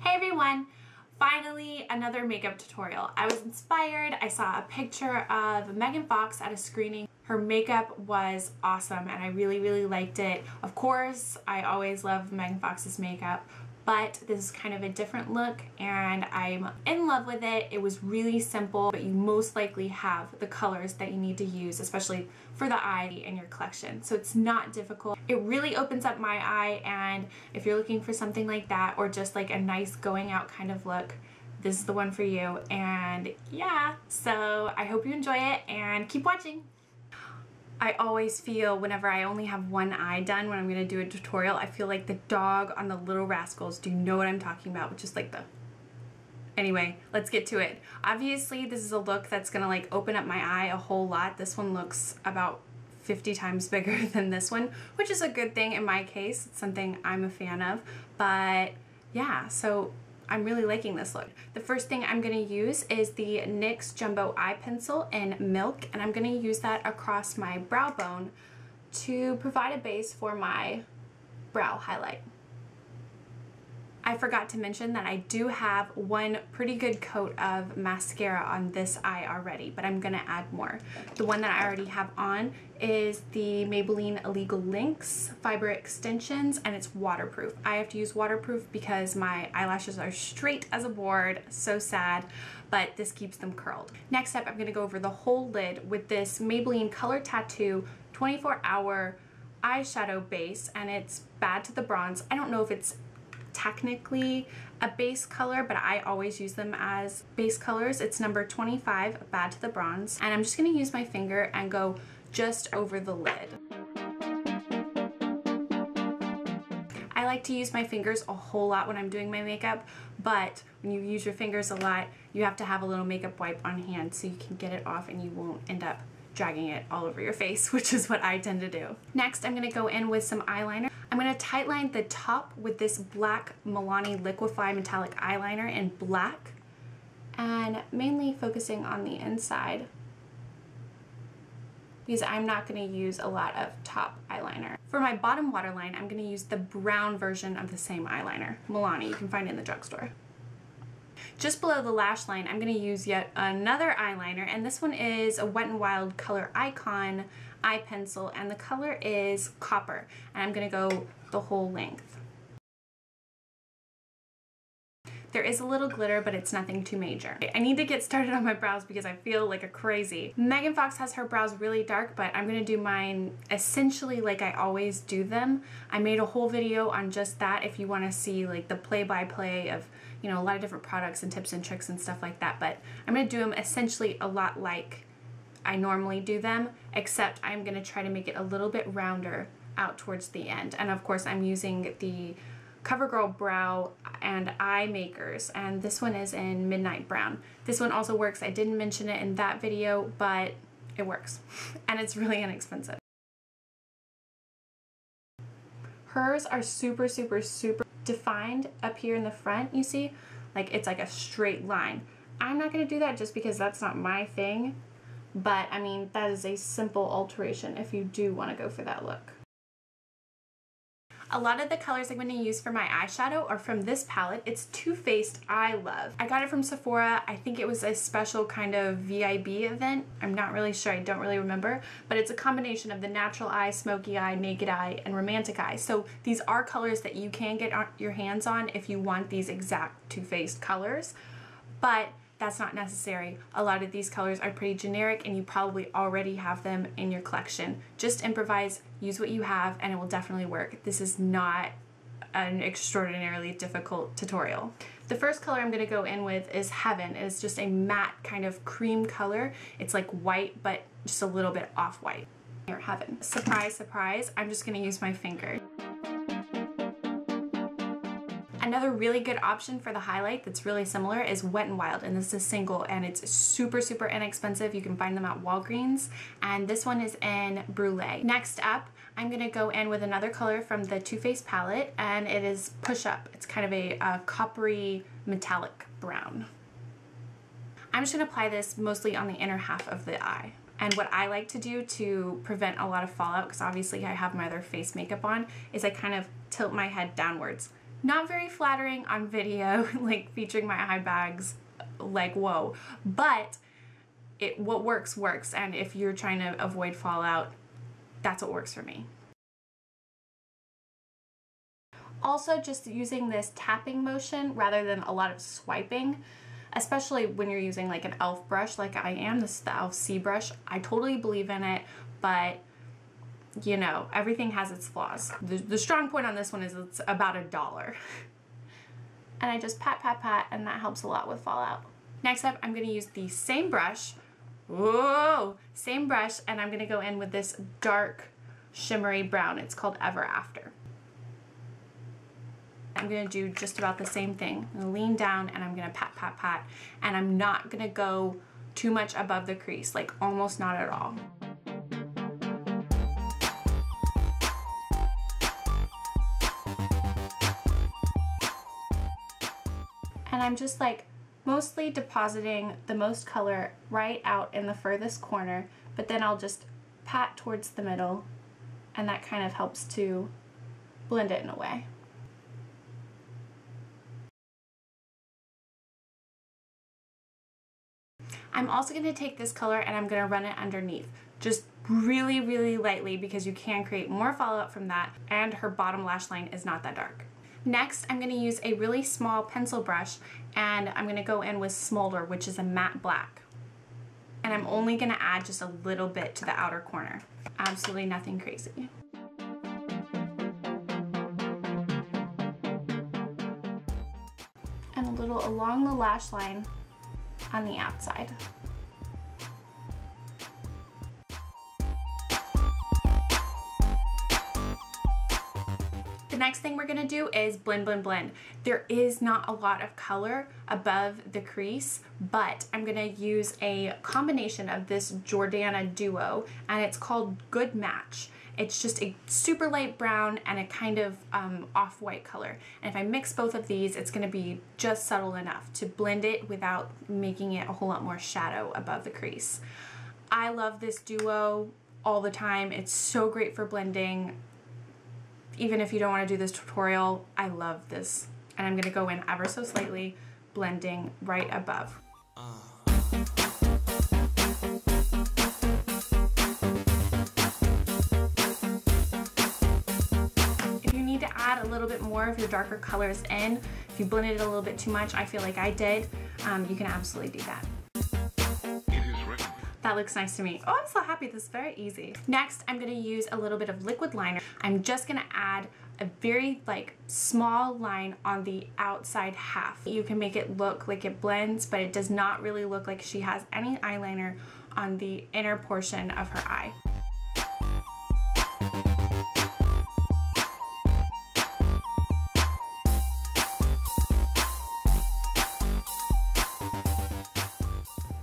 Hey everyone! Finally, another makeup tutorial. I was inspired. I saw a picture of Megan Fox at a screening. Her makeup was awesome and I really liked it. Of course, I always love Megan Fox's makeup, but this is kind of a different look and I'm in love with it. It was really simple, but you most likely have the colors that you need to use, especially for the eye in your collection. So it's not difficult. It really opens up my eye, and if you're looking for something like that or just like a nice going out kind of look, this is the one for you. And yeah, so I hope you enjoy it and keep watching. I always feel whenever I only have one eye done when I'm going to do a tutorial, I feel like the dog on the Little Rascals. Do you know what I'm talking about? Just like the... Anyway, let's get to it. Obviously, this is a look that's going to like open up my eye a whole lot. This one looks about 50 times bigger than this one, which is a good thing in my case. It's something I'm a fan of. But yeah, so I'm really liking this look. The first thing I'm going to use is the NYX Jumbo Eye Pencil in Milk, and I'm going to use that across my brow bone to provide a base for my brow highlight. I forgot to mention that I do have one pretty good coat of mascara on this eye already, but I'm going to add more. The one that I already have on is the Maybelline Illegal Links Fiber Extensions, and it's waterproof. I have to use waterproof because my eyelashes are straight as a board. So sad, but this keeps them curled. Next up, I'm going to go over the whole lid with this Maybelline Color Tattoo 24-hour eyeshadow base, and it's Bad to the Bronze. I don't know if it's technically a base color, but I always use them as base colors. It's number 25, Bad to the Bronze, and I'm just going to use my finger and go just over the lid. I like to use my fingers a whole lot when I'm doing my makeup, but when you use your fingers a lot, you have to have a little makeup wipe on hand so you can get it off and you won't end up dragging it all over your face, which is what I tend to do. Next, I'm going to go in with some eyeliner. I'm going to tightline the top with this black Milani Liquif'eye Metallic eyeliner in black, and mainly focusing on the inside because I'm not going to use a lot of top eyeliner. For my bottom waterline, I'm going to use the brown version of the same eyeliner, Milani. You can find it in the drugstore. Just below the lash line, I'm going to use yet another eyeliner, and this one is a Wet n Wild Color Icon eye pencil, and the color is Copper, and I'm going to go the whole length. There is a little glitter, but it's nothing too major. I need to get started on my brows because I feel like a crazy. Megan Fox has her brows really dark, but I'm gonna do mine essentially like I always do them. I made a whole video on just that if you wanna see like the play-by-play of, you know, a lot of different products and tips and tricks and stuff like that, but I'm gonna do them essentially a lot like I normally do them, except I'm gonna try to make it a little bit rounder out towards the end. And of course I'm using the CoverGirl Brow and Eye Makers, and this one is in Midnight Brown. This one also works. I didn't mention it in that video, but it works. And it's really inexpensive. Hers are super defined up here in the front, you see? Like it's like a straight line. I'm not going to do that just because that's not my thing, but I mean, that is a simple alteration if you do want to go for that look. A lot of the colors I'm going to use for my eyeshadow are from this palette. It's Too Faced I Love. I got it from Sephora. I think it was a special kind of VIB event. I'm not really sure. I don't really remember. But it's a combination of the Natural Eye, Smoky Eye, Naked Eye, and Romantic Eye. So these are colors that you can get your hands on if you want these exact Too Faced colors. But that's not necessary. A lot of these colors are pretty generic and you probably already have them in your collection. Just improvise, use what you have, and it will definitely work. This is not an extraordinarily difficult tutorial. The first color I'm going to go in with is Heaven. It is just a matte kind of cream color. It's like white, but just a little bit off-white. Here, Heaven. Surprise, surprise, I'm just going to use my finger. Another really good option for the highlight that's really similar is Wet n Wild, and this is a single and it's super inexpensive. You can find them at Walgreens, and this one is in Brulee. Next up, I'm going to go in with another color from the Too Faced palette, and it is Push Up. It's kind of a coppery metallic brown. I'm just going to apply this mostly on the inner half of the eye. And what I like to do to prevent a lot of fallout, because obviously I have my other face makeup on, is I kind of tilt my head downwards Not very flattering on video, like featuring my eye bags, like whoa, but what works works, and if you're trying to avoid fallout, that's what works for me. Also, just using this tapping motion rather than a lot of swiping, especially when you're using like an e.l.f. brush like I am. This is the e.l.f. C brush. I totally believe in it, but you know, everything has its flaws. The strong point on this one is it's about $1. And I just pat, pat, pat, and that helps a lot with fallout. Next up, I'm gonna use the same brush. Whoa! Same brush, and I'm gonna go in with this dark shimmery brown. It's called Ever After. I'm gonna do just about the same thing. I'm gonna lean down and I'm gonna pat, pat, pat, and I'm not gonna go too much above the crease, like almost not at all. And I'm just like mostly depositing the most color right out in the furthest corner, but then I'll just pat towards the middle, and that kind of helps to blend it in a way. I'm also going to take this color and I'm going to run it underneath, just really, really lightly, because you can create more fallout from that, and her bottom lash line is not that dark. Next, I'm going to use a really small pencil brush, and I'm going to go in with Smolder, which is a matte black. And I'm only going to add just a little bit to the outer corner. Absolutely nothing crazy. And a little along the lash line on the outside. The next thing we're gonna do is blend, blend, blend. There is not a lot of color above the crease, but I'm gonna use a combination of this Jordana duo, and it's called Good Match. It's just a super light brown and a kind of off-white color. And if I mix both of these, it's gonna be just subtle enough to blend it without making it a whole lot more shadow above the crease. I love this duo all the time. It's so great for blending. Even if you don't want to do this tutorial, I love this. And I'm gonna go in ever so slightly, blending right above. If you need to add a little bit more of your darker colors in, if you blended it a little bit too much, I feel like I did, you can absolutely do that. That looks nice to me. Oh, I'm so happy. This is very easy. Next, I'm going to use a little bit of liquid liner. I'm just going to add a very small line on the outside half. You can make it look like it blends, but it does not really look like she has any eyeliner on the inner portion of her eye.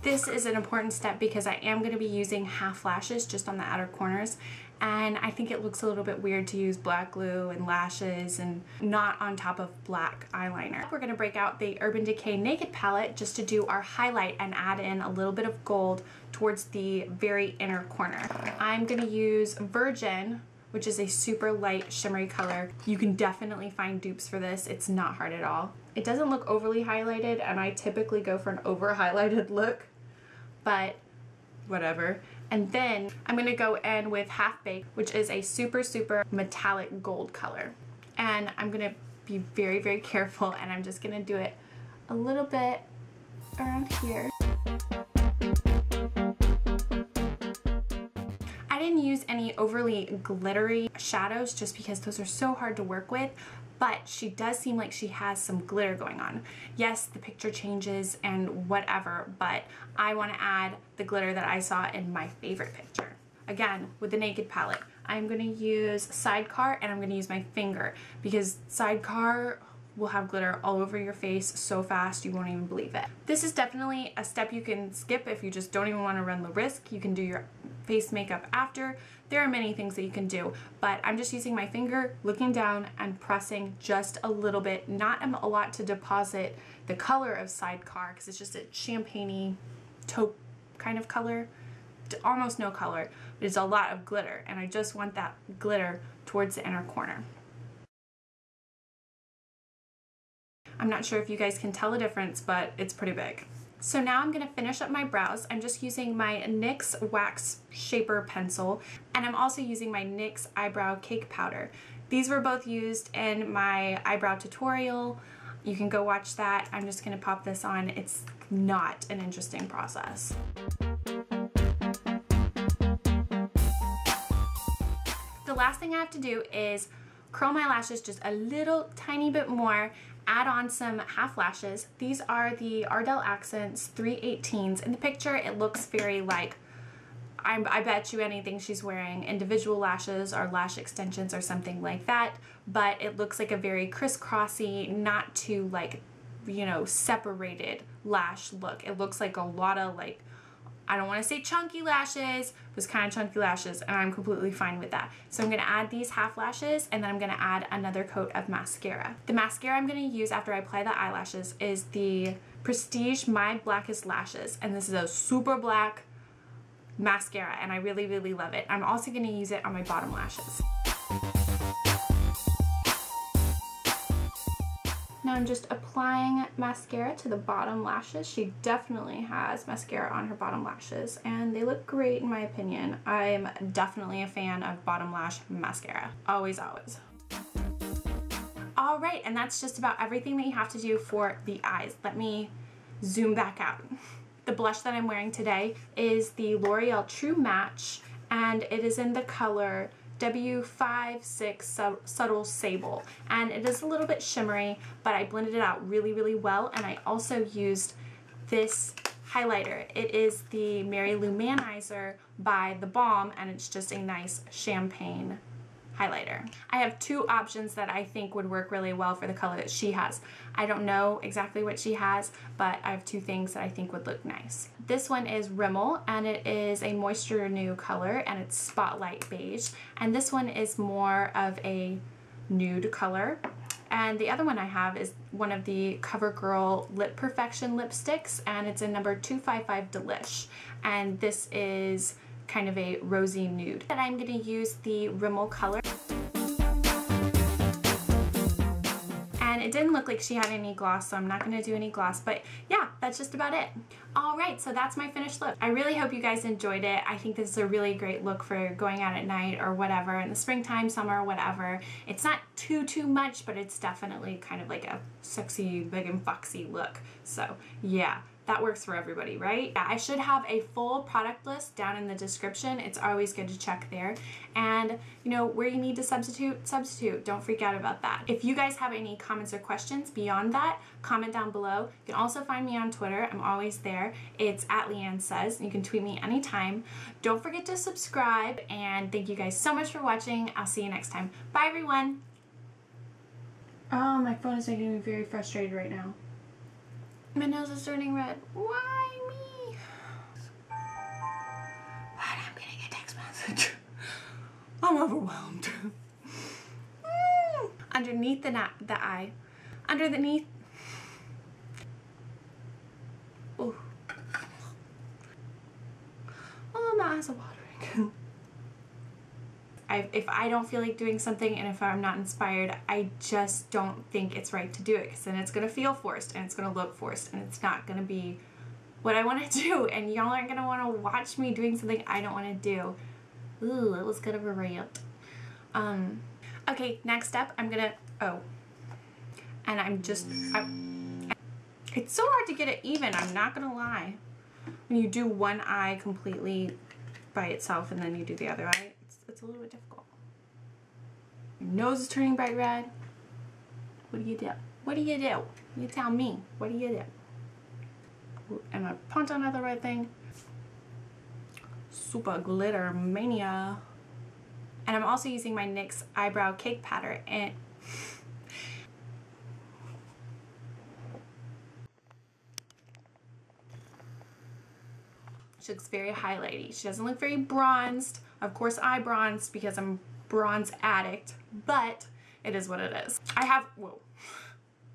This is an important step because I am going to be using half lashes just on the outer corners, and I think it looks a little bit weird to use black glue and lashes and not on top of black eyeliner. We're going to break out the Urban Decay Naked palette just to do our highlight and add in a little bit of gold towards the very inner corner. I'm going to use Virgin, which is a super light shimmery color. You can definitely find dupes for this. It's not hard at all. It doesn't look overly highlighted, and I typically go for an over highlighted look, but whatever. And then I'm gonna go in with Half Baked, which is a super, super metallic gold color. And I'm gonna be very, very careful, and I'm just gonna do it a little bit around here. I didn't use any overly glittery shadows just because those are so hard to work with, but she does seem like she has some glitter going on. Yes, the picture changes and whatever, but I want to add the glitter that I saw in my favorite picture. Again, with the Naked palette, I'm going to use Sidecar, and I'm going to use my finger because Sidecar will have glitter all over your face so fast you won't even believe it. This is definitely a step you can skip if you just don't even want to run the risk. You can do your face makeup after. There are many things that you can do, but I'm just using my finger, looking down and pressing just a little bit, not a lot to deposit the color of Sidecar because it's just a champagne-y taupe kind of color, almost no color, but it's a lot of glitter, and I just want that glitter towards the inner corner. I'm not sure if you guys can tell the difference, but it's pretty big. So now I'm going to finish up my brows. I'm just using my NYX Wax Shaper pencil, and I'm also using my NYX Eyebrow Cake Powder. These were both used in my eyebrow tutorial. You can go watch that. I'm just going to pop this on. It's not an interesting process. The last thing I have to do is curl my lashes just a little tiny bit more, add on some half lashes. These are the Ardell Accents 318s. In the picture, it looks very like, I bet you anything she's wearing individual lashes or lash extensions or something like that, but it looks like a very crisscrossy, not too like, you know, separated lash look. It looks like a lot of like, I don't want to say chunky lashes, it was kind of chunky lashes, and I'm completely fine with that. So I'm going to add these half lashes, and then I'm going to add another coat of mascara. The mascara I'm going to use after I apply the eyelashes is the Prestige My Blackest Lashes, and this is a super black mascara, and I really, really love it. I'm also going to use it on my bottom lashes. Now I'm just applying mascara to the bottom lashes. She definitely has mascara on her bottom lashes, and they look great in my opinion. I'm definitely a fan of bottom lash mascara. Always, always. All right, and that's just about everything that you have to do for the eyes. Let me zoom back out. The blush that I'm wearing today is the L'Oreal True Match, and it is in the color W56 Subtle Sable, and it is a little bit shimmery, but I blended it out really, really well, and I also used this highlighter. It is the Mary Lou Manizer by The Balm, and it's just a nice champagne highlighter. I have two options that I think would work really well for the color that she has. I don't know exactly what she has, but I have two things that I think would look nice. This one is Rimmel, and it is a Moisture Renew color, and it's Spotlight Beige. And this one is more of a nude color. And the other one I have is one of the CoverGirl Lip Perfection lipsticks, and it's in number 255 Delish. And this is kind of a rosy nude. And I'm going to use the Rimmel color. And it didn't look like she had any gloss, so I'm not going to do any gloss, but yeah, that's just about it. Alright, so that's my finished look. I really hope you guys enjoyed it. I think this is a really great look for going out at night or whatever, in the springtime, summer, whatever. It's not too much, but it's definitely kind of like a sexy, big and foxy look. So yeah. That works for everybody, right? Yeah, I should have a full product list down in the description. It's always good to check there. And, you know, where you need to substitute. Don't freak out about that. If you guys have any comments or questions beyond that, comment down below. You can also find me on Twitter. I'm always there. It's at LeighAnnSays. You can tweet me anytime. Don't forget to subscribe, and thank you guys so much for watching. I'll see you next time. Bye, everyone. Oh, my phone is making me very frustrated right now. My nose is turning red. Why me? I'm getting a text message. I'm overwhelmed. Underneath the eye. Underneath. Oh. Oh, my eyes are watering. If I don't feel like doing something, and if I'm not inspired, I just don't think it's right to do it, because then it's going to feel forced, and it's going to look forced, and it's not going to be what I want to do, and y'all aren't going to want to watch me doing something I don't want to do. Ooh, it was kind of a rant. Okay, next up, I'm going to, and it's so hard to get it even, I'm not going to lie. When you do one eye completely by itself, and then you do the other eye, it's a little bit difficult. Your nose is turning bright red. What do you do? What do you do? You tell me. What do you do? Am I punching on the right thing? Super glitter mania. And I'm also using my NYX Eyebrow Cake Powder, and she looks very highlighty. She doesn't look very bronzed. Of course I bronzed because I'm a bronze addict, but it is what it is. Whoa.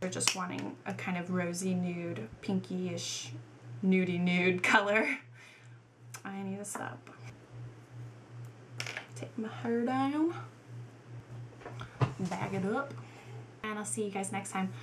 They're just wanting a kind of rosy nude, pinky-ish, nudie nude color. I need to stop. Take my hair down. Bag it up. And I'll see you guys next time.